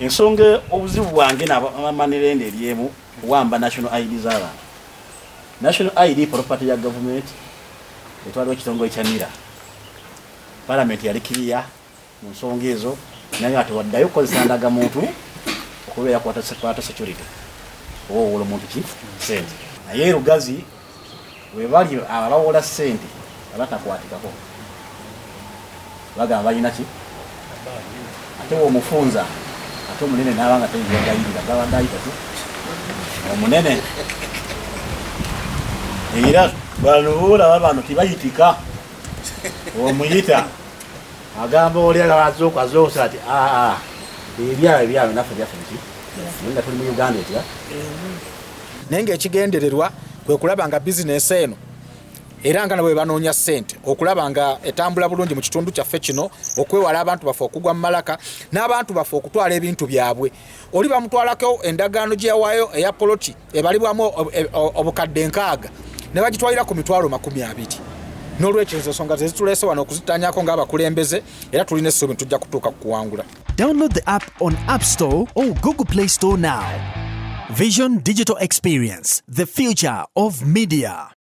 ensonga obuzibu bwange n'abamanerenda eryemu wamba national ID z'abantu. National ID property ya government etwaliwo ekitongole kya NIRA. Parliament yali kiriya mu nsonga ezo naye ate waddayo okukozesa ndagamuntu okubeera kwata security owowola omuntu ki sente. Naye Lugazi we bali abawola sente abatakwatikako bagamba balina ki ate omufunza ate omunene n'abanga teyagayirira gabandayita tu omunene era balubula abantu tibayitika omuyita agamba oli azoosa ati ebyawe naffe byaffe biki nga tuli mu Uganda etya naye ng'ekigendererwa kwe kulaba nga bizinesi eno era nga nabwe banoonya ssente okulaba nga etambula bulungi mu kitundu kyaffe kino okwewala abantu baffe okugwa mu malaka n'abantu baffe okutwala ebintu byabwe. Oli bamutwalako endagaano gye yawaayo eya poloti ebalibwamu obukadde 6 ne bagitwalira ku mitwalo 20. N'olwekyo ezo nsonga ze zituleese wano okuzitanyako ng'abakulembeze era tulina essuubi tujja kutuuka ku kuwangula. Download the app on App Store or Google Play Store now. Vision Digital Experience, the future of media.